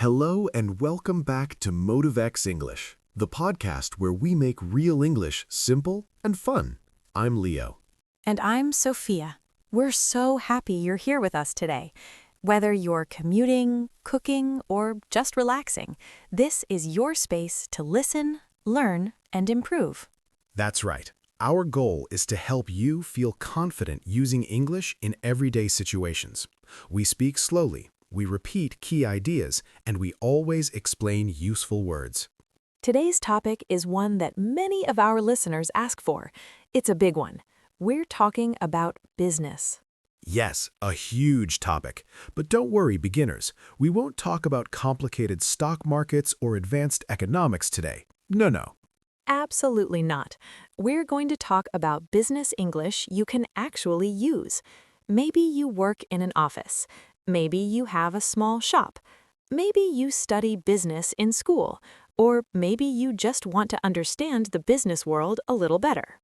Hello and welcome back to Motivex English, the podcast where we make real English simple and fun. I'm Leo. And I'm Sophia. We're so happy you're here with us today. Whether you're commuting, cooking, or just relaxing, this is your space to listen, learn, and improve. That's right. Our goal is to help you feel confident using English in everyday situations. We speak slowly, we repeat key ideas, and we always explain useful words. Today's topic is one that many of our listeners ask for. It's a big one. We're talking about business. Yes, a huge topic. But don't worry, beginners. We won't talk about complicated stock markets or advanced economics today. No. Absolutely not. We're going to talk about business English you can actually use. Maybe you work in an office. Maybe you have a small shop. Maybe you study business in school. Or maybe you just want to understand the business world a little better.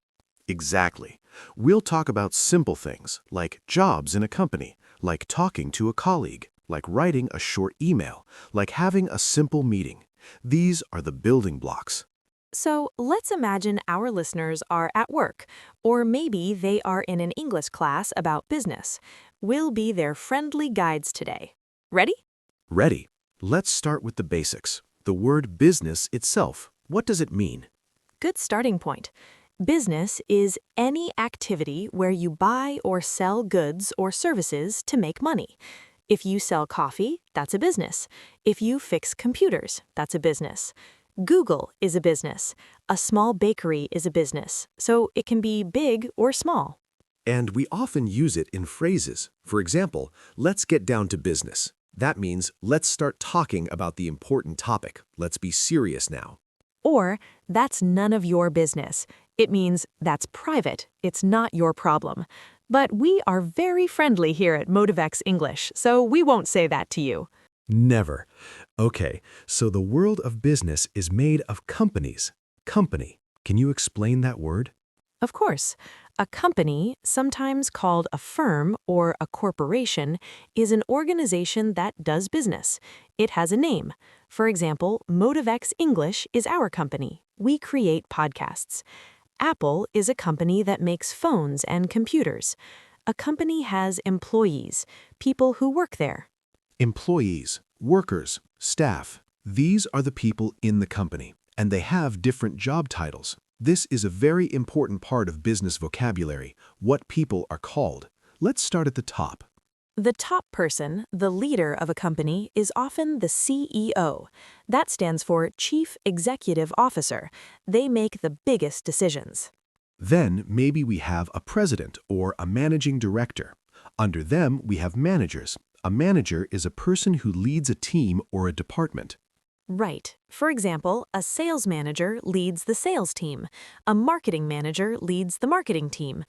Exactly. We'll talk about simple things, like jobs in a company, like talking to a colleague, like writing a short email, like having a simple meeting. These are the building blocks. So let's imagine our listeners are at work, or maybe they are in an English class about business. We'll be their friendly guides today. Ready? Ready. Let's start with the basics. The word business itself. What does it mean? Good starting point. Business is any activity where you buy or sell goods or services to make money. If you sell coffee, that's a business. If you fix computers, that's a business. Google is a business. A small bakery is a business, so it can be big or small. And we often use it in phrases. For example, let's get down to business. That means let's start talking about the important topic. Let's be serious now. Or, that's none of your business. It means that's private. It's not your problem. But we are very friendly here at Motivex English, so we won't say that to you. Never. Okay, so the world of business is made of companies. Company. Can you explain that word? Of course, a company, sometimes called a firm or a corporation, is an organization that does business. It has a name. For example, Motivex English is our company. We create podcasts. Apple is a company that makes phones and computers. A company has employees, people who work there. Employees, workers, staff. These are the people in the company, and they have different job titles. This is a very important part of business vocabulary, what people are called. Let's start at the top. The top person, the leader of a company, is often the CEO. That stands for Chief Executive Officer. They make the biggest decisions. Then maybe we have a president or a managing director. Under them, we have managers. A manager is a person who leads a team or a department. Right. For example, a sales manager leads the sales team. A marketing manager leads the marketing team.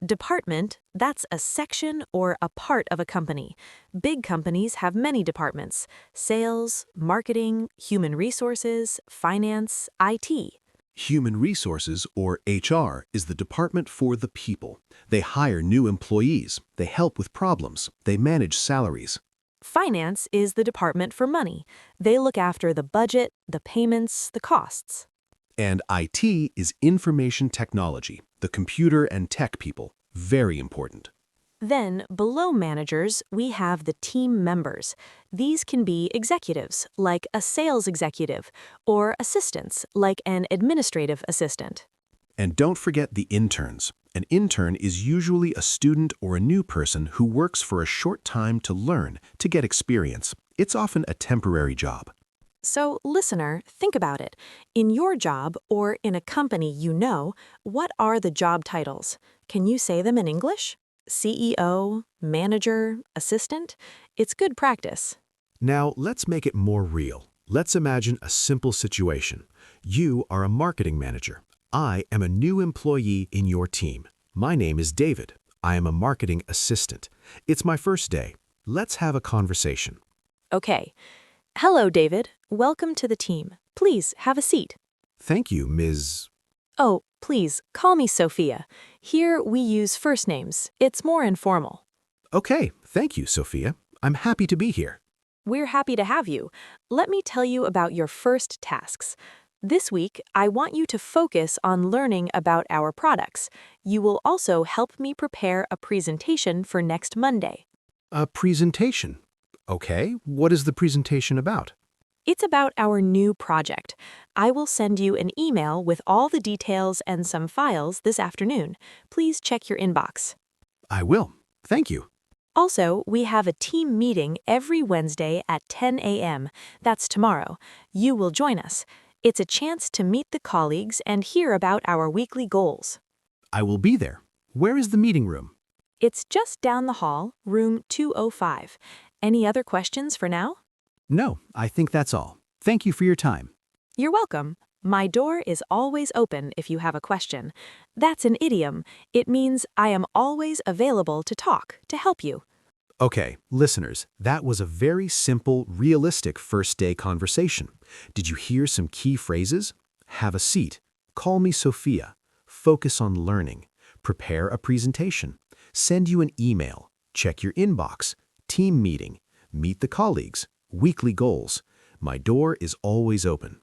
Department, that's a section or a part of a company. Big companies have many departments: sales, marketing, human resources, finance, IT. Human resources, or HR, is the department for the people. They hire new employees, they help with problems, they manage salaries. Finance is the department for money. They look after the budget, the payments, the costs. And IT is information technology, the computer and tech people. Very important. Then, below managers, we have the team members. These can be executives, like a sales executive, or assistants, like an administrative assistant. And don't forget the interns. An intern is usually a student or a new person who works for a short time to learn, to get experience. It's often a temporary job. So, listener, think about it. In your job, or in a company you know, what are the job titles? Can you say them in English? CEO, manager, assistant? It's good practice. Now, let's make it more real. Let's imagine a simple situation. You are a marketing manager. I am a new employee in your team. My name is David. I am a marketing assistant. It's my first day. Let's have a conversation. Okay. Hello, David. Welcome to the team. Please have a seat. Thank you, Ms. Oh, please, call me Sophia. Here we use first names. It's more informal. Okay, thank you, Sophia. I'm happy to be here. We're happy to have you. Let me tell you about your first tasks. This week, I want you to focus on learning about our products. You will also help me prepare a presentation for next Monday. A presentation. Okay, what is the presentation about? It's about our new project. I will send you an email with all the details and some files this afternoon. Please check your inbox. I will. Thank you. Also, we have a team meeting every Wednesday at 10 a.m. That's tomorrow. You will join us. It's a chance to meet the colleagues and hear about our weekly goals. I will be there. Where is the meeting room? It's just down the hall, room 205. Any other questions for now? No, I think that's all. Thank you for your time. You're welcome. My door is always open if you have a question. That's an idiom. It means I am always available to talk, to help you. Okay, listeners, that was a very simple, realistic first-day conversation. Did you hear some key phrases? Have a seat. Call me Sophia. Focus on learning. Prepare a presentation. Send you an email. Check your inbox. Team meeting. Meet the colleagues. Weekly goals. My door is always open.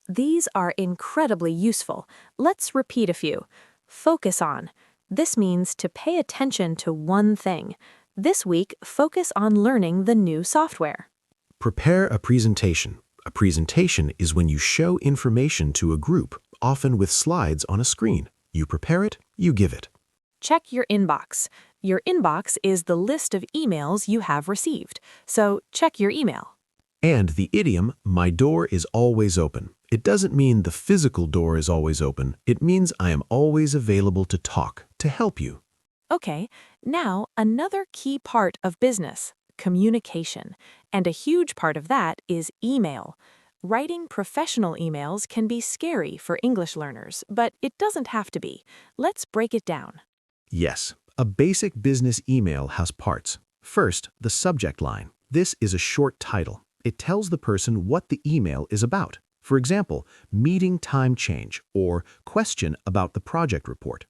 These are incredibly useful. Let's repeat a few. Focus on. This means to pay attention to one thing. This week, focus on learning the new software. Prepare a presentation. A presentation is when you show information to a group, often with slides on a screen. You prepare it, you give it. Check your inbox. Your inbox is the list of emails you have received, so check your email. And the idiom, my door is always open. It doesn't mean the physical door is always open. It means I am always available to talk, to help you. Okay, now another key part of business, communication. And a huge part of that is email. Writing professional emails can be scary for English learners, but it doesn't have to be. Let's break it down. Yes, a basic business email has parts. First, the subject line. This is a short title. It tells the person what the email is about. For example, meeting time change or question about the project report.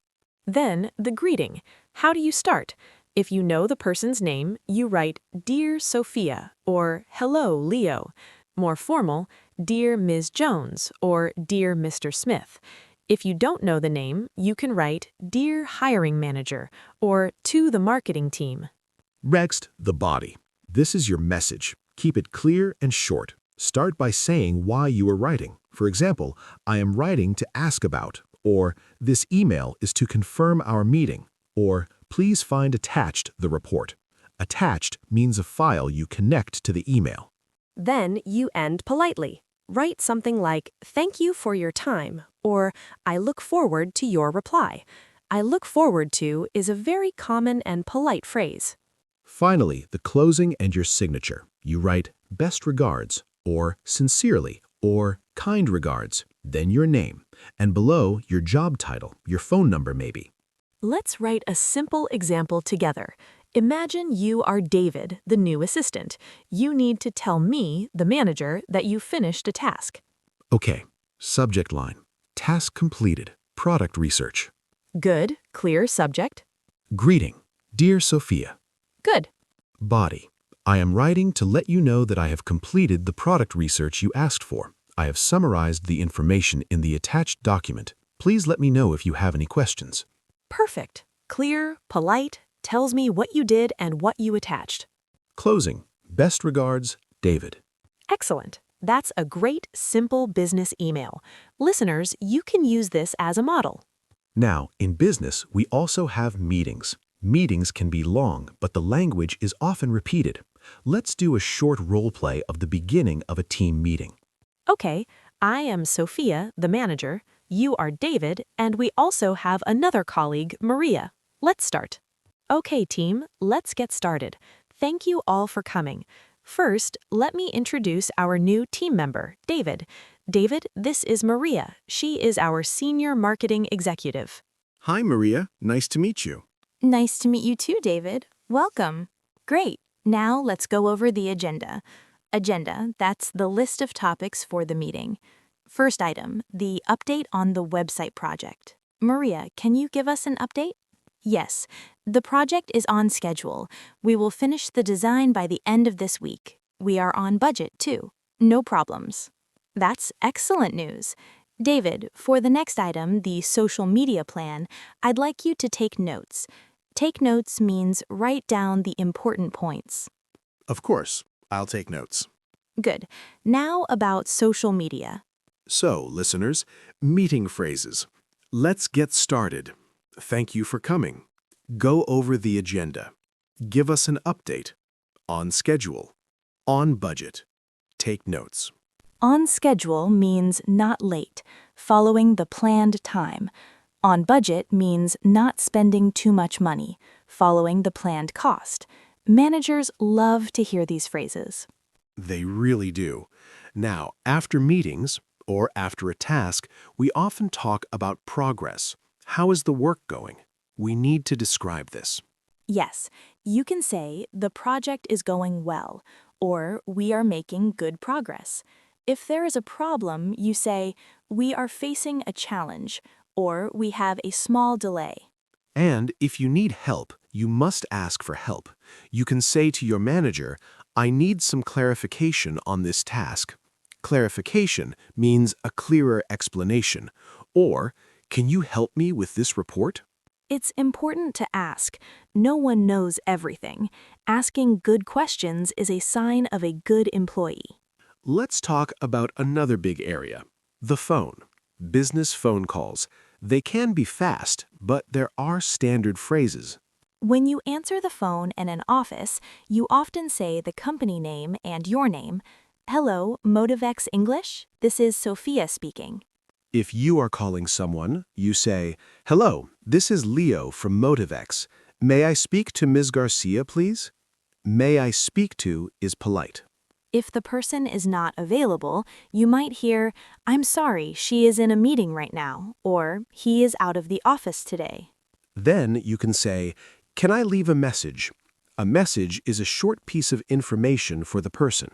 Then, the greeting. How do you start? If you know the person's name, you write, Dear Sophia, or Hello, Leo. More formal, Dear Ms. Jones, or Dear Mr. Smith. If you don't know the name, you can write, Dear Hiring Manager, or To the Marketing Team. Next, the body. This is your message. Keep it clear and short. Start by saying why you are writing. For example, I am writing to ask about, or this email is to confirm our meeting, or please find attached the report. Attached means a file you connect to the email. Then you end politely. Write something like, Thank you for your time, or I look forward to your reply. I look forward to is a very common and polite phrase. Finally, the closing and your signature. You write best regards, or sincerely, or kind regards, then your name, and below your job title, your phone number maybe. Let's write a simple example together. Imagine you are David, the new assistant. You need to tell me, the manager, that you finished a task. Okay, subject line. Task completed. Product research. Good, clear subject. Greeting. Dear Sophia. Good. Body. I am writing to let you know that I have completed the product research you asked for. I have summarized the information in the attached document. Please let me know if you have any questions. Perfect. Clear, polite, tells me what you did and what you attached. Closing. Best regards, David. Excellent. That's a great, simple business email. Listeners, you can use this as a model. Now, in business, we also have meetings. Meetings can be long, but the language is often repeated. Let's do a short role play of the beginning of a team meeting. Okay, I am Sophia, the manager. You are David, and we also have another colleague, Maria. Let's start. Okay, team, let's get started. Thank you all for coming. First, let me introduce our new team member, David. David, this is Maria. She is our senior marketing executive. Hi, Maria. Nice to meet you. Nice to meet you too, David. Welcome. Great. Now let's go over the agenda. Agenda, that's the list of topics for the meeting. First item, the update on the website project. Maria, can you give us an update? Yes, the project is on schedule. We will finish the design by the end of this week. We are on budget, too. No problems. That's excellent news. David, for the next item, the social media plan, I'd like you to take notes. Take notes means write down the important points. Of course, I'll take notes. Good. Now about social media. So, listeners, meeting phrases. Let's get started. Thank you for coming. Go over the agenda. Give us an update. On schedule. On budget. Take notes. On schedule means not late, following the planned time. On budget means not spending too much money, following the planned cost. Managers love to hear these phrases. They really do. Now, after meetings or after a task, we often talk about progress. How is the work going? We need to describe this. Yes, you can say the project is going well, or we are making good progress. If there is a problem, you say, we are facing a challenge, or we have a small delay. And if you need help, you must ask for help. You can say to your manager, I need some clarification on this task. Clarification means a clearer explanation. Or, can you help me with this report? It's important to ask. No one knows everything. Asking good questions is a sign of a good employee. Let's talk about another big area, the phone. Business phone calls. They can be fast, but there are standard phrases. When you answer the phone in an office, you often say the company name and your name. Hello, Motivex English? This is Sophia speaking. If you are calling someone, you say, Hello, this is Leo from Motivex. May I speak to Ms. Garcia, please? May I speak to is polite. If the person is not available, you might hear, I'm sorry, she is in a meeting right now, or he is out of the office today. Then you can say, Can I leave a message? A message is a short piece of information for the person.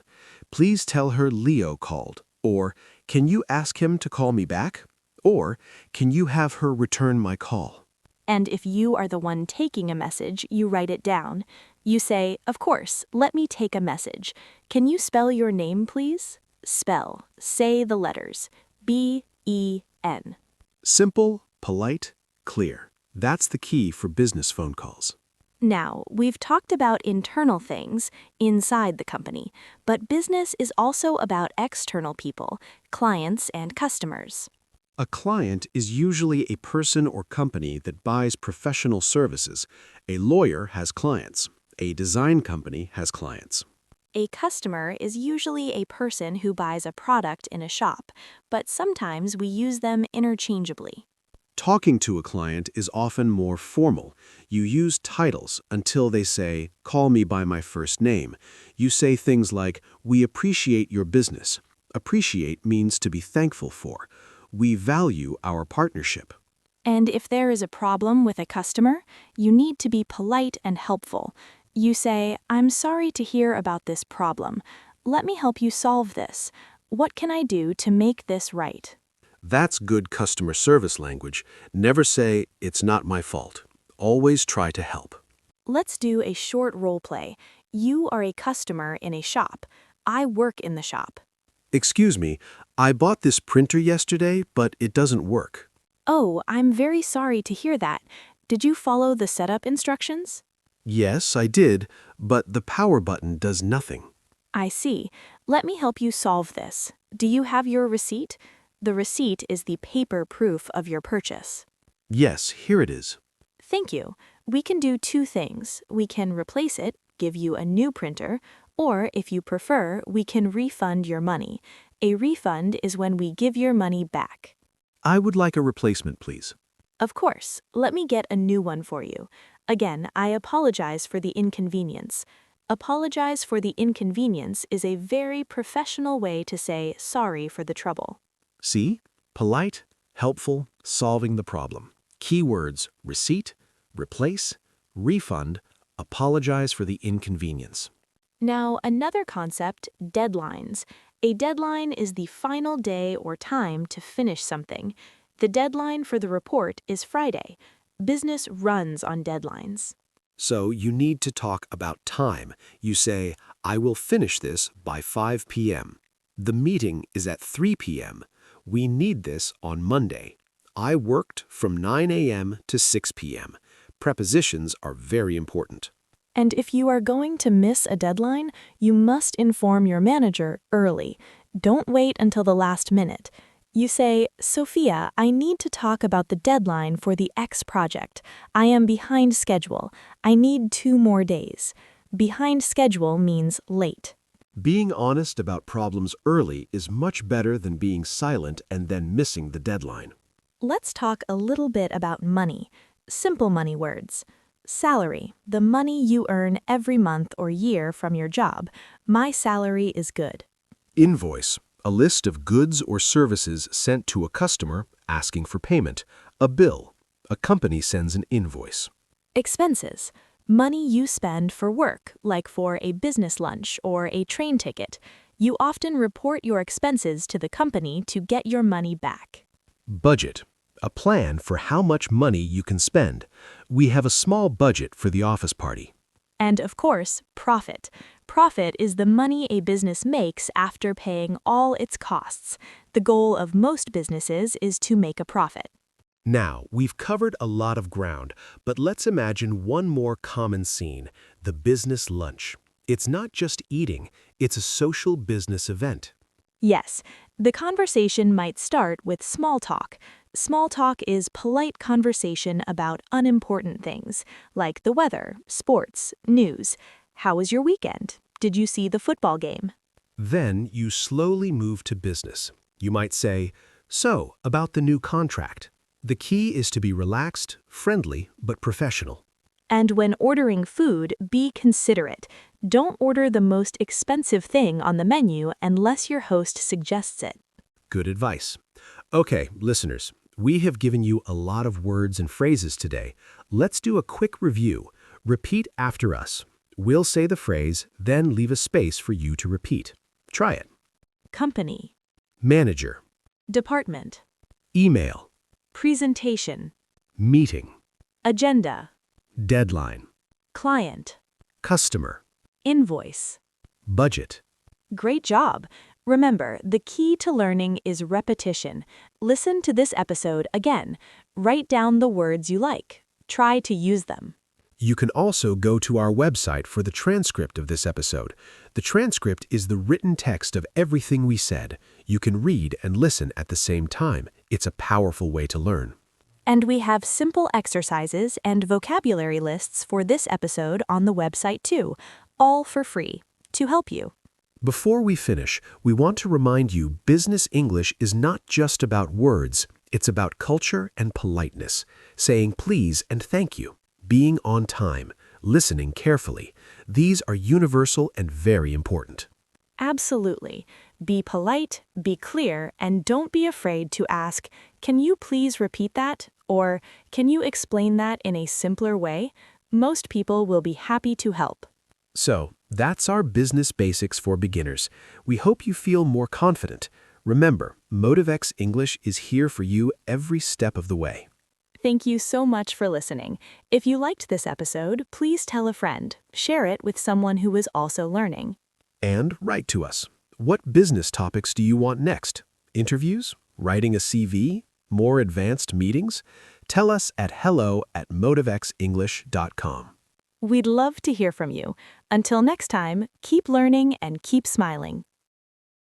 Please tell her Leo called. Or, can you ask him to call me back? Or, can you have her return my call? And if you are the one taking a message, you write it down. You say, of course, let me take a message. Can you spell your name, please? Spell. Say the letters. B-E-N. Simple, polite, clear. That's the key for business phone calls. Now, we've talked about internal things inside the company, but business is also about external people, clients and customers. A client is usually a person or company that buys professional services. A lawyer has clients. A design company has clients. A customer is usually a person who buys a product in a shop, but sometimes we use them interchangeably. Talking to a client is often more formal. You use titles until they say, call me by my first name. You say things like, we appreciate your business. Appreciate means to be thankful for. We value our partnership. And if there is a problem with a customer, you need to be polite and helpful. You say, I'm sorry to hear about this problem. Let me help you solve this. What can I do to make this right? That's good customer service language. Never say, it's not my fault. Always try to help. Let's do a short role play. You are a customer in a shop. I work in the shop. Excuse me, I bought this printer yesterday, but it doesn't work. Oh, I'm very sorry to hear that. Did you follow the setup instructions? Yes, I did, but the power button does nothing. I see. Let me help you solve this. Do you have your receipt? The receipt is the paper proof of your purchase. Yes, here it is. Thank you. We can do two things. We can replace it, give you a new printer, or if you prefer, we can refund your money. A refund is when we give your money back. I would like a replacement, please. Of course. Let me get a new one for you. Again, I apologize for the inconvenience. Apologize for the inconvenience is a very professional way to say sorry for the trouble. See? Polite, helpful, solving the problem. Keywords: receipt, replace, refund, apologize for the inconvenience. Now, another concept, deadlines. A deadline is the final day or time to finish something. The deadline for the report is Friday. Business runs on deadlines. So you need to talk about time. You say, I will finish this by 5 p.m. The meeting is at 3 p.m. We need this on Monday. I worked from 9 a.m. to 6 p.m. Prepositions are very important. And if you are going to miss a deadline, you must inform your manager early. Don't wait until the last minute. You say, Sophia, I need to talk about the deadline for the X project. I am behind schedule. I need 2 more days. Behind schedule means late. Being honest about problems early is much better than being silent and then missing the deadline. Let's talk a little bit about money. Simple money words. Salary, the money you earn every month or year from your job. My salary is good. Invoice, a list of goods or services sent to a customer asking for payment. A bill, a company sends an invoice. Expenses, money you spend for work, like for a business lunch or a train ticket. You often report your expenses to the company to get your money back. Budget, a plan for how much money you can spend. We have a small budget for the office party. And of course, profit. Profit is the money a business makes after paying all its costs. The goal of most businesses is to make a profit. Now, we've covered a lot of ground, but let's imagine one more common scene, the business lunch. It's not just eating, it's a social business event. Yes, the conversation might start with small talk. Small talk is polite conversation about unimportant things, like the weather, sports, news. How was your weekend? Did you see the football game? Then you slowly move to business. You might say, so, about the new contract. The key is to be relaxed, friendly, but professional. And when ordering food, be considerate. Don't order the most expensive thing on the menu unless your host suggests it. Good advice. Okay, listeners, we have given you a lot of words and phrases today. Let's do a quick review. Repeat after us. We'll say the phrase, then leave a space for you to repeat. Try it. Company, Manager, department, email, presentation, meeting, agenda, deadline, client, customer, invoice. budget. Great job! Remember, the key to learning is repetition. Listen to this episode again. Write down the words you like. Try to use them. You can also go to our website for the transcript of this episode. The transcript is the written text of everything we said. You can read and listen at the same time. It's a powerful way to learn. And we have simple exercises and vocabulary lists for this episode on the website too, all for free, to help you. Before we finish, we want to remind you business English is not just about words. It's about culture and politeness, saying please and thank you, being on time, listening carefully. These are universal and very important. Absolutely. Be polite, be clear, and don't be afraid to ask, can you please repeat that? Or, can you explain that in a simpler way? Most people will be happy to help. So, that's our business basics for beginners. We hope you feel more confident. Remember, MotiveX English is here for you every step of the way. Thank you so much for listening. If you liked this episode, please tell a friend. Share it with someone who is also learning. And write to us. What business topics do you want next? Interviews? Writing a CV? More advanced meetings? Tell us at hello@motivexenglish.com. We'd love to hear from you. Until next time, keep learning and keep smiling.